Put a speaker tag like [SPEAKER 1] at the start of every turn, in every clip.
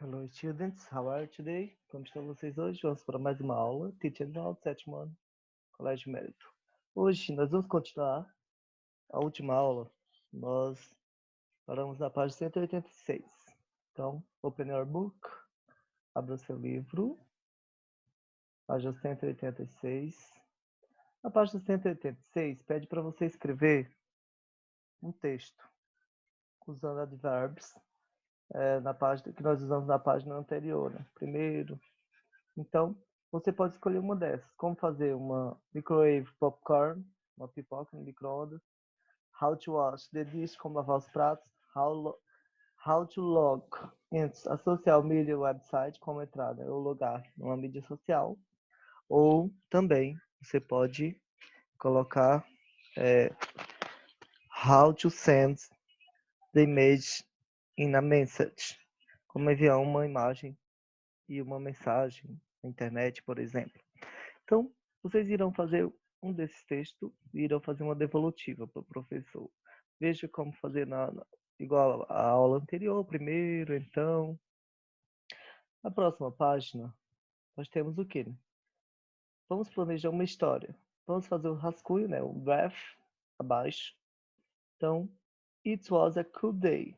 [SPEAKER 1] Hello students, how are you today? Como estão vocês hoje? Vamos para mais uma aula, Teacher Now, sétimo ano, Colégio Mérito. Hoje nós vamos continuar a última aula, nós paramos na página 186. Então, open your book, abra o seu livro, página 186. Na página 186 pede para você escrever um texto usando adverbs na página que nós usamos na página anterior, né? Primeiro. Então, você pode escolher uma dessas. Como fazer uma microwave popcorn, uma pipoca no micro-ondas. How to wash the dish, como lavar os pratos. How to log a social media website, como entrar, né, ou logar numa mídia social. Ou também você pode colocar how to send the image in a message, como enviar uma imagem e uma mensagem na internet, por exemplo. Então, vocês irão fazer um desses textos e irão fazer uma devolutiva para o professor. Veja como fazer igual a aula anterior, primeiro, então. Na próxima página, nós temos o quê? Vamos planejar uma história. Vamos fazer o rascunho, né? O graph abaixo. Então, it was a cool day.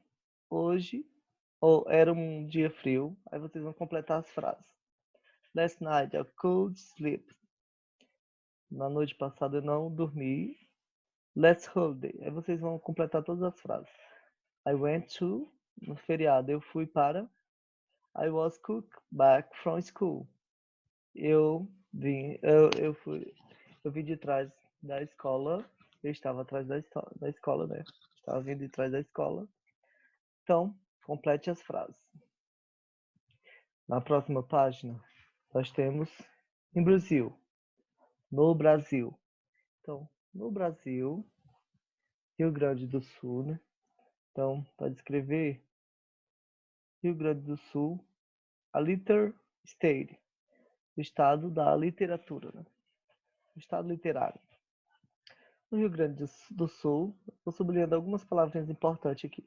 [SPEAKER 1] Hoje, ou era um dia frio. Aí vocês vão completar as frases. Last night I could sleep. Na noite passada eu não dormi. Last holiday. Aí vocês vão completar todas as frases. I went to, no feriado, eu fui para. I was cooked back from school. Eu vim de trás da escola. Eu estava atrás da escola, né? Estava vindo de trás da escola. Então, complete as frases. Na próxima página, nós temos em Brasil. No Brasil. Então, no Brasil, Rio Grande do Sul, né? Então, para descrever Rio Grande do Sul, a liter state, o estado da literatura, né? O estado literário. No Rio Grande do Sul, estou sublinhando algumas palavras importantes aqui.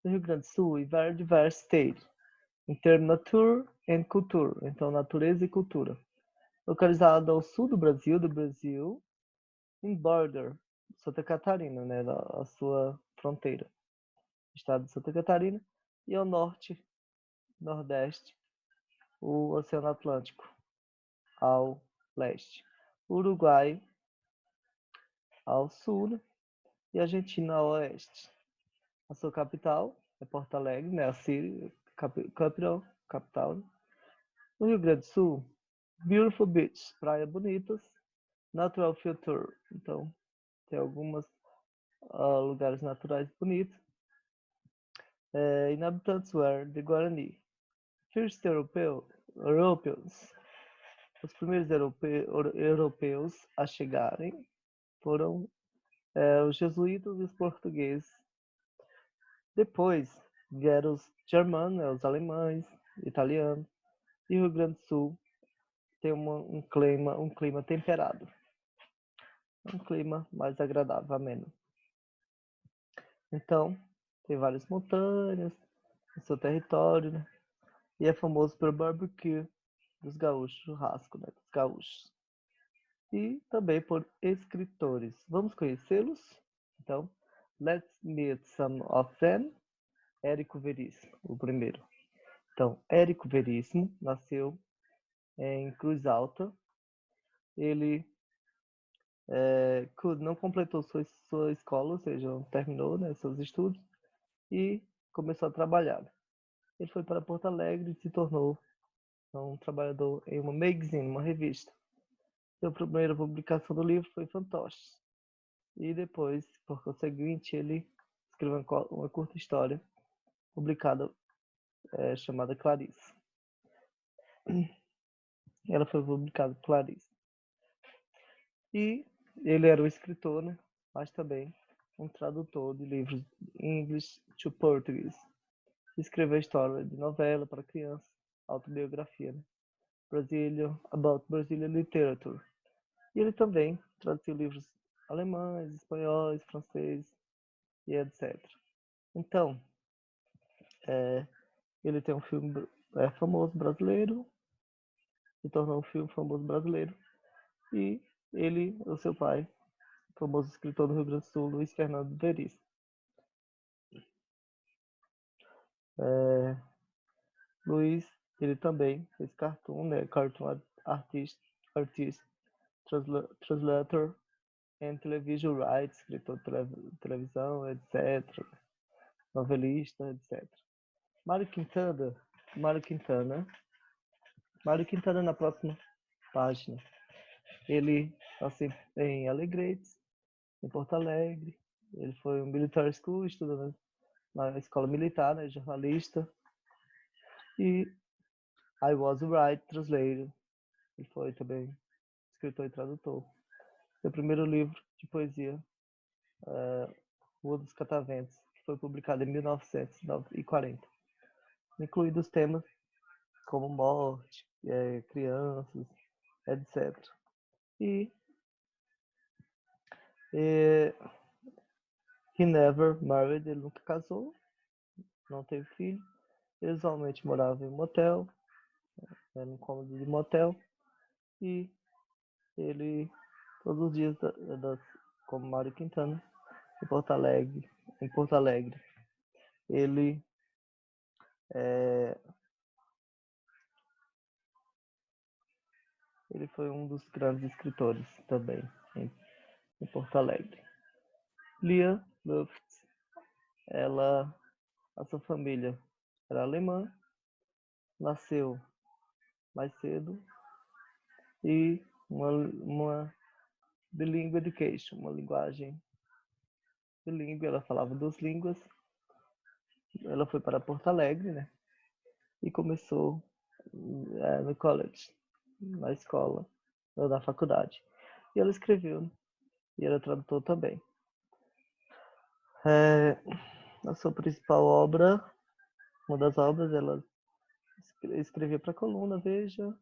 [SPEAKER 1] No Rio Grande do Sul, é very diverse state, em termos nature and culture, então natureza e cultura. Localizado ao sul do Brasil, em border, Santa Catarina, né, a sua fronteira, estado de Santa Catarina, e ao norte, nordeste, o Oceano Atlântico, ao leste. Uruguai ao sul, né? E Argentina ao oeste. A sua capital é Porto Alegre, né? A City, capital. Né? No Rio Grande do Sul, beautiful beach, praias bonitas, natural filter, então tem alguns lugares naturais bonitos. Inhabitants were the Guarani. First Europeans. Os primeiros europeus a chegarem foram os jesuítas e os portugueses. Depois vieram os germanos, os alemães, italianos. E o Rio Grande do Sul tem um clima temperado. Um clima mais agradável, ameno. Então, tem várias montanhas no seu território, né? E é famoso pelo barbecue dos gaúchos, churrasco, né? Dos gaúchos. E também por escritores. Vamos conhecê-los? Então, let's meet some of them. Érico Veríssimo, o primeiro. Então, Érico Veríssimo nasceu em Cruz Alta. Ele não completou sua escola, ou seja, não terminou, né, seus estudos, e começou a trabalhar. Ele foi para Porto Alegre e se tornou um trabalhador em uma magazine, uma revista. Sua primeira publicação do livro foi Fantoches. E depois, por conseguinte, ele escreveu uma curta história publicada chamada Clarice. Ela foi publicada por Clarice. E ele era um escritor, né? Mas também um tradutor de livros English to Portuguese. Escreveu história de novela para criança, autobiografia, né? About Brazilian Literature. E ele também traduziu livros alemães, espanhóis, franceses e etc. Então, ele tem um filme famoso brasileiro, se tornou um filme famoso brasileiro. E ele, o seu pai, famoso escritor do Rio Grande do Sul, Luiz Fernando Veríssimo. Luiz, ele também fez cartoon, né? Cartoon artist, translator and television writer, escritor de televisão, etc. Novelista, etc. Mário Quintana, na próxima página. Ele nasceu em Alegrete, em Porto Alegre. Ele foi um military school, estudando na escola militar, né, jornalista. E I was a writer, translator. Ele foi também escritor e tradutor. Seu primeiro livro de poesia, Rua dos Cataventos, que foi publicado em 1940, incluindo os temas como morte, crianças, etc. E he never married, ele nunca casou, não teve filho. Ele usualmente morava em um motel, num cômodo de motel. E ele, todos os dias, como Mário Quintana, em Porto Alegre, ele foi um dos grandes escritores também em Porto Alegre. Lia Luft, a sua família era alemã, nasceu mais cedo, e uma bilingue education, uma linguagem bilíngue, ela falava 2 línguas. Ela foi para Porto Alegre, né? E começou no college, na escola, ou na faculdade. E ela escreveu, né? E era tradutor também. A sua principal obra, uma das obras, ela escrevia para a coluna Veja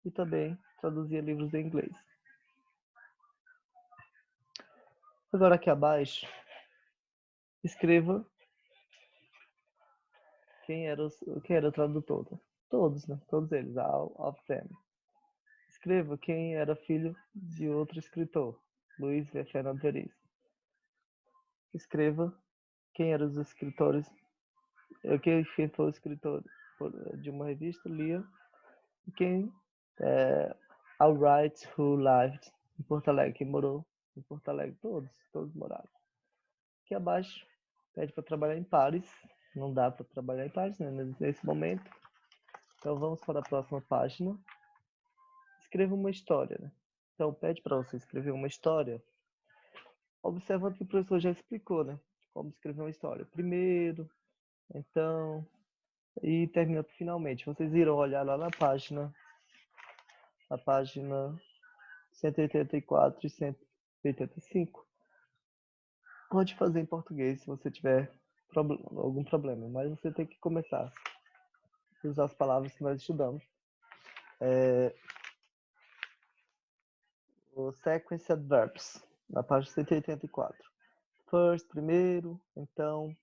[SPEAKER 1] e também traduzia livros em inglês. Agora aqui abaixo, escreva quem era o tradutor. Todos, né? Todos eles, all of them. Escreva quem era filho de outro escritor, Luiz Fernando Veríssimo. Escreva quem eram os escritores, quem foi o escritor de uma revista, lia, e quem All Right Who Lived em Porto Alegre, quem morou em Porto Alegre, todos moraram. Aqui abaixo, pede para trabalhar em pares, não dá para trabalhar em pares, né, nesse momento. Então vamos para a próxima página. Escreva uma história, né? Então pede para você escrever uma história, observando que o professor já explicou, né? Como escrever uma história. Primeiro, então, e termina finalmente. Vocês irão olhar lá na página 184 e 185. Pode fazer em português se você tiver algum problema, mas você tem que começar a usar as palavras que nós estudamos. O sequence adverbs, na página 184. First, primeiro, então,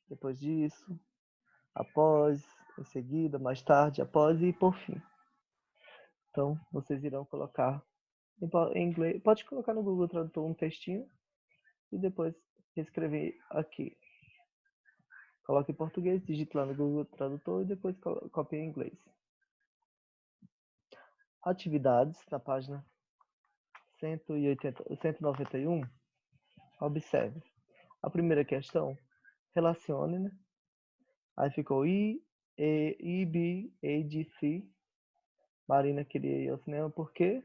[SPEAKER 1] depois disso, após, em seguida, mais tarde, após e por fim. Então, vocês irão colocar em inglês. Pode colocar no Google Tradutor um textinho e depois escrever aqui. Coloque em português, digite lá no Google Tradutor e depois copie em inglês. Atividades, na página 191. Observe. A primeira questão, relacione, né? Aí ficou I, B, A, D, C. Marina queria ir ao cinema porque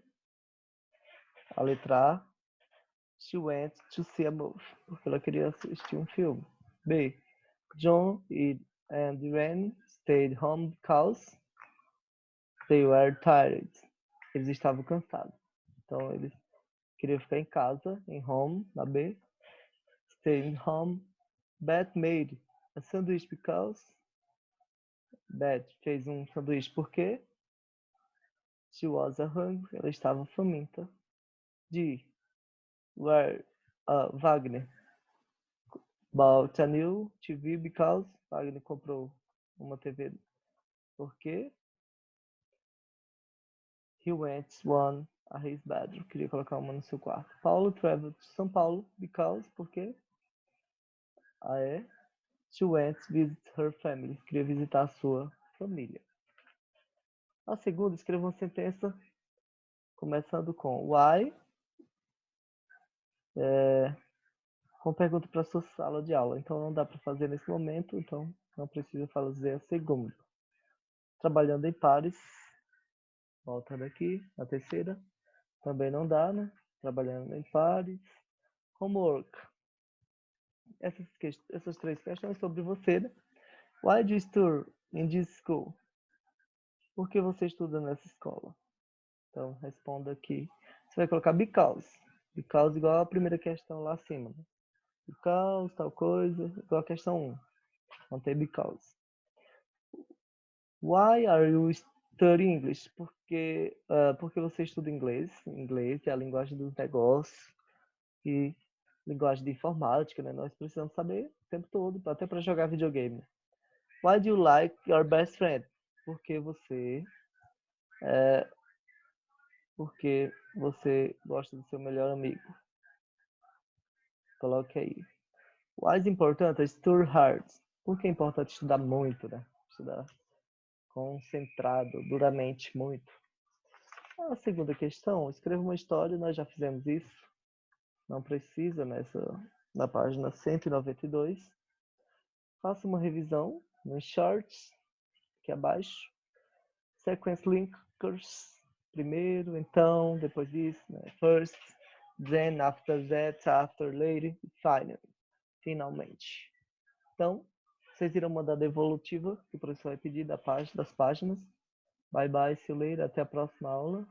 [SPEAKER 1] a letra A, she went to see a movie, porque ela queria assistir um filme. B, John and Ren stayed home because they were tired. Eles estavam cansados. Então eles queriam ficar em casa, em home, na B. Staying home. Beth made a sandwich because Beth fez um sanduíche porque she was hungry, ela estava faminta. D, Wagner bought a new TV because Wagner comprou uma TV Porque he went one a his bedroom. Queria colocar uma no seu quarto. Paulo traveled to São Paulo because, porque she went to visit her family. Queria visitar a sua família. A segunda, escreva uma sentença começando com why, com pergunta para sua sala de aula. Então não dá para fazer nesse momento, então não precisa fazer a segunda. Trabalhando em pares, volta daqui, a terceira, também não dá, né? Trabalhando em pares. Homework. Essas três questões sobre você, né? Why do you study in this school? Por que você estuda nessa escola? Então, responda aqui. Você vai colocar because. Because igual a primeira questão lá acima. Né? Because, tal coisa, igual a questão 1. Não tem because. Why are you studying English? Porque você estuda inglês. Inglês é a linguagem dos negócios e linguagem de informática, né? Nós precisamos saber o tempo todo, até para jogar videogame. Why do you like your best friend? Porque você gosta do seu melhor amigo. Coloque aí. Why is important to study hard? Por que é importante estudar muito, né? Estudar concentrado, duramente, muito. A segunda questão, escreva uma história, nós já fizemos isso. Não precisa na página 192. Faça uma revisão nos shorts, aqui abaixo. Sequence linkers, primeiro, então, depois disso, né? First, then, after that, after, later, finalmente. Então, vocês irão mandar a devolutiva, que o professor vai pedir das páginas. Bye bye, see you later, até a próxima aula.